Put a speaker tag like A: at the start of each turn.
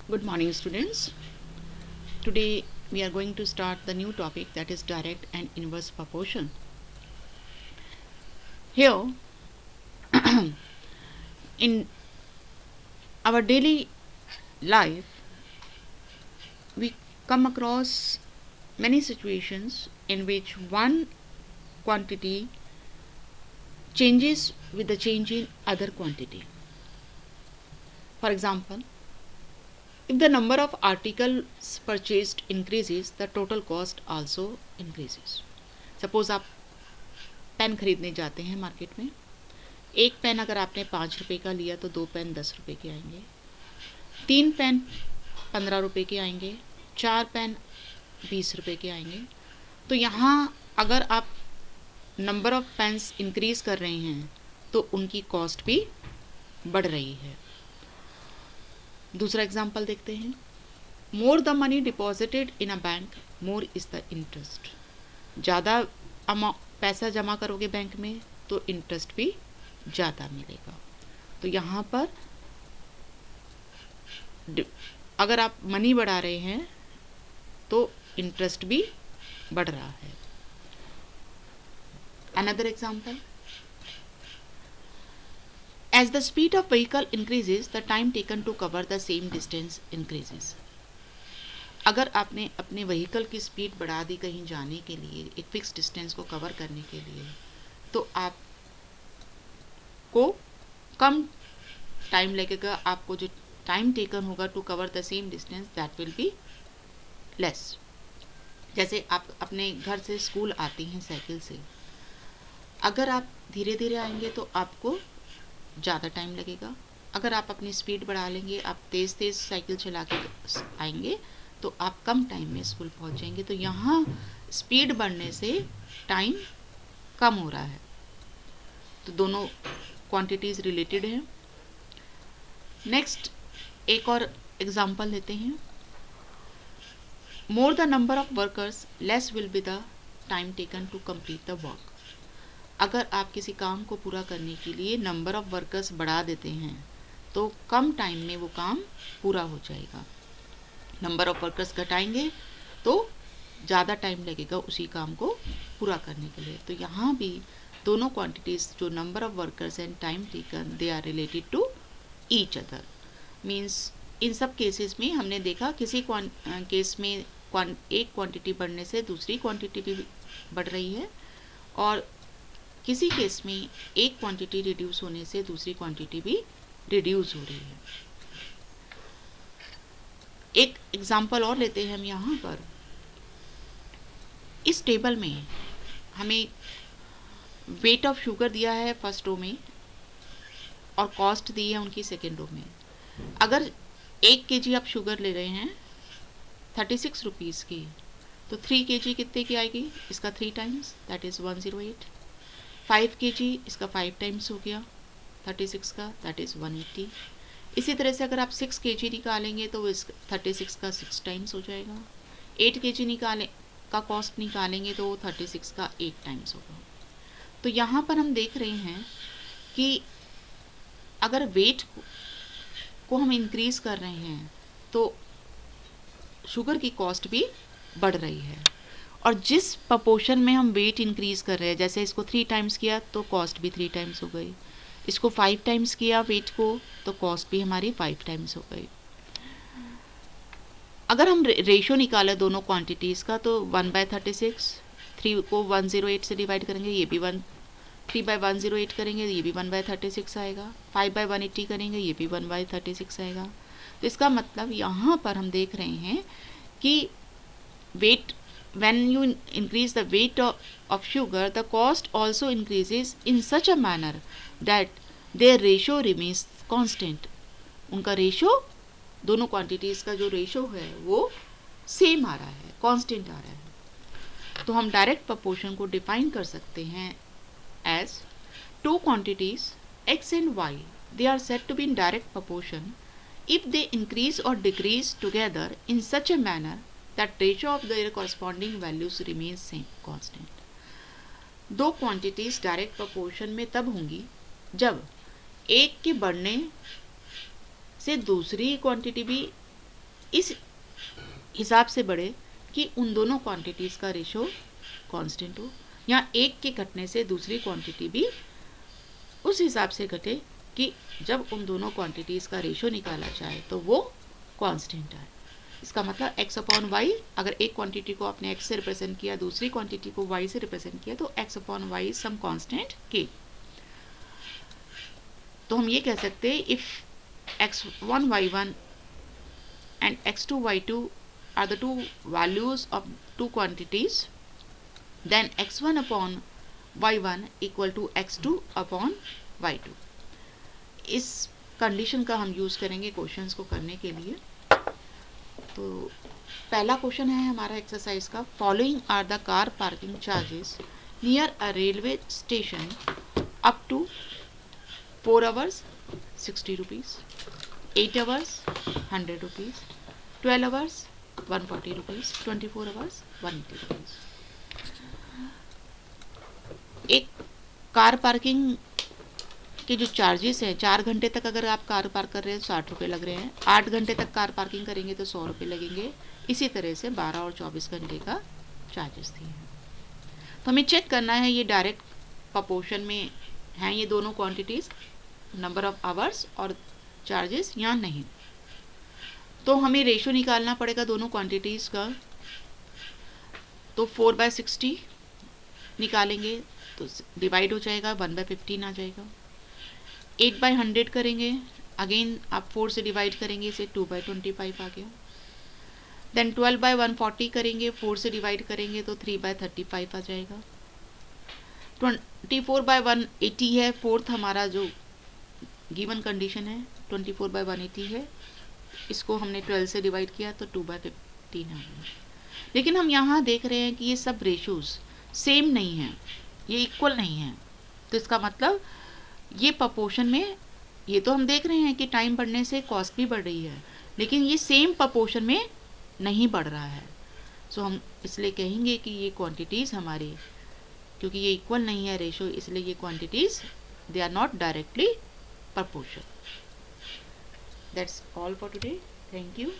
A: Good morning, students. Today we are going to start the new topic, that is direct and inverse proportion. Here, in our daily life, we come across many situations in which one quantity changes with the change in other quantity. For example, if the number of articles purchased increases, the total cost also increases. Suppose आप pen खरीदने जाते हैं market में, एक pen अगर आपने 5 रुपये का लिया तो 2 पेन 10 रुपये के आएंगे, 3 पेन 15 रुपये के आएंगे, 4 पेन 20 रुपये के आएंगे। तो यहाँ अगर आप नंबर ऑफ पेन्स इंक्रीज कर रहे हैं तो उनकी कॉस्ट भी बढ़ रही है। दूसरा एग्जाम्पल देखते हैं। More the money deposited in a bank, more is the interest. ज़्यादा पैसा जमा करोगे बैंक में तो इंटरेस्ट भी ज़्यादा मिलेगा। तो यहाँ पर अगर आप मनी बढ़ा रहे हैं तो इंटरेस्ट भी बढ़ रहा है। Another example, as the speed of vehicle increases, the time taken to cover the same distance increases. अगर आपने अपने व्हीकल की स्पीड बढ़ा दी कहीं जाने के लिए, एक फिक्स डिस्टेंस को कवर करने के लिए, तो आपको कम टाइम लगेगा। आपको जो टाइम टेकन होगा to cover the same distance, that will be less. जैसे आप अपने घर से स्कूल आती हैं साइकिल से, अगर आप धीरे धीरे आएंगे तो आपको ज़्यादा टाइम लगेगा। अगर आप अपनी स्पीड बढ़ा लेंगे, आप तेज़ तेज़ साइकिल चला के आएंगे तो आप कम टाइम में स्कूल पहुंच जाएंगे। तो यहाँ स्पीड बढ़ने से टाइम कम हो रहा है। तो दोनों क्वांटिटीज़ रिलेटेड हैं। नेक्स्ट एक और एग्जांपल लेते हैं। More the number of workers, less will be the time taken to complete the work. अगर आप किसी काम को पूरा करने के लिए नंबर ऑफ वर्कर्स बढ़ा देते हैं तो कम टाइम में वो काम पूरा हो जाएगा। नंबर ऑफ वर्कर्स घटाएंगे तो ज़्यादा टाइम लगेगा उसी काम को पूरा करने के लिए। तो यहाँ भी दोनों क्वांटिटीज़, जो number of workers and time taken, they are related to each other. Means इन सब केसेस में हमने देखा किसी केस में एक क्वांटिटी बढ़ने से दूसरी क्वांटिटी भी बढ़ रही है, और किसी केस में एक क्वांटिटी रिड्यूस होने से दूसरी क्वांटिटी भी रिड्यूस हो रही है। एक एग्जांपल और लेते हैं हम यहाँ पर। इस टेबल में हमें वेट ऑफ शुगर दिया है फर्स्ट रो में और कॉस्ट दी है उनकी सेकेंड रो में। अगर 1 kg आप शुगर ले रहे हैं 36 रुपीज़ की, तो 3 kg कितने की आएगी? इसका 3 टाइम्स, दैट इज़ 108। 5 kg, इसका 5 टाइम्स हो गया 36 का, दैट इज़ 180। इसी तरह से अगर आप 6 kg निकालेंगे तो इस 36 का 6 टाइम्स हो जाएगा। 8 kg का कॉस्ट निकालेंगे तो 36 का 8 टाइम्स होगा। तो यहाँ पर हम देख रहे हैं कि अगर वेट को हम इंक्रीज़ कर रहे हैं तो शुगर की कॉस्ट भी बढ़ रही है, और जिस प्रपोर्शन में हम वेट इंक्रीज़ कर रहे हैं, जैसे इसको 3 टाइम्स किया तो कॉस्ट भी 3 टाइम्स हो गई, इसको 5 टाइम्स किया वेट को तो कॉस्ट भी हमारी 5 टाइम्स हो गई। अगर हम रेशो निकालें दोनों क्वांटिटीज़ का तो 1/36, 3 को 108 से डिवाइड करेंगे, ये भी 3/108 करेंगे, ये भी 1/36 आएगा। 5/180 करेंगे, ये भी 1/36 आएगा। तो इसका मतलब यहाँ पर हम देख रहे हैं कि wait, when you increase the weight of sugar, the cost also increases in such a manner that their ratio remains constant. उनका रेशो, दोनों क्वांटिटीज़ का जो रेशो है वो सेम आ रहा है, कांस्टेंट आ रहा है। तो हम डायरेक्ट प्रपोर्शन को डिफाइन कर सकते हैं as 2 quantities x and y, they are said to be in direct proportion if they increase or decrease together in such a manner that ratio of their corresponding values remains same, constant. 2 quantities direct proportion में तब होंगी जब एक के बढ़ने से दूसरी quantity भी इस हिसाब से बढ़े कि उन दोनों क्वांटिटीज़ का रेशो कांस्टेंट हो, या एक के घटने से दूसरी क्वांटिटी भी उस हिसाब से घटे कि जब उन दोनों क्वांटिटीज़ का रेशो निकाला जाए तो वो कांस्टेंट आए। इसका मतलब x अपॉन वाई, अगर एक क्वांटिटी को आपने x से रिप्रेजेंट किया, दूसरी क्वांटिटी को y से रिप्रेजेंट किया, तो x upon Y some constant k। तो हम ये कह सकते हैं if x1 y1 and x2 y2 are the two values of two quantities, then x1 upon y1 equal to x2 upon y2। इस कंडीशन का हम यूज़ करेंगे क्वेश्चंस को करने के लिए। तो पहला क्वेश्चन है हमारा एक्सरसाइज का, following are the car parking charges near a railway station up to 4 hours 60 rupees, 8 hours 100 rupees, 12 hours 140 rupees, 24 hours 180 rupees। एक कार पार्किंग के जो चार्जेस हैं, 4 घंटे तक अगर आप कार पार्क कर रहे हैं तो 60 रुपये लग रहे हैं, 8 घंटे तक कार पार्किंग करेंगे तो 100 रुपये लगेंगे, इसी तरह से 12 और 24 घंटे का चार्जेस दिए हैं। तो हमें चेक करना है ये डायरेक्ट प्रपोर्शन में हैं ये दोनों क्वांटिटीज़, नंबर ऑफ आवर्स और चार्जेस, या नहीं। तो हमें रेशो निकालना पड़ेगा दोनों क्वांटिटीज़ का। तो 4/60 निकालेंगे तो डिवाइड हो जाएगा, 1/15 आ जाएगा। 8/100 करेंगे, अगेन आप 4 से डिवाइड करेंगे, इसे 2/25 आ गया। देन 12/140 करेंगे, 4 से डिवाइड करेंगे तो 3/35 आ जाएगा। 24/180 है, फोर्थ हमारा जो गिवन कंडीशन है 24/180 है, इसको हमने 12 से डिवाइड किया तो 2/15 आ गया। लेकिन हम यहाँ देख रहे हैं कि ये सब रेशोज़ सेम नहीं हैं, ये इक्वल नहीं है। तो इसका मतलब ये प्रपोर्शन में, ये तो हम देख रहे हैं कि टाइम बढ़ने से कॉस्ट भी बढ़ रही है, लेकिन ये सेम प्रपोर्शन में नहीं बढ़ रहा है। सो हम इसलिए कहेंगे कि ये क्वांटिटीज़ हमारी, क्योंकि ये इक्वल नहीं है रेशो, इसलिए ये quantities they are not directly proportion। That's all for today. Thank you.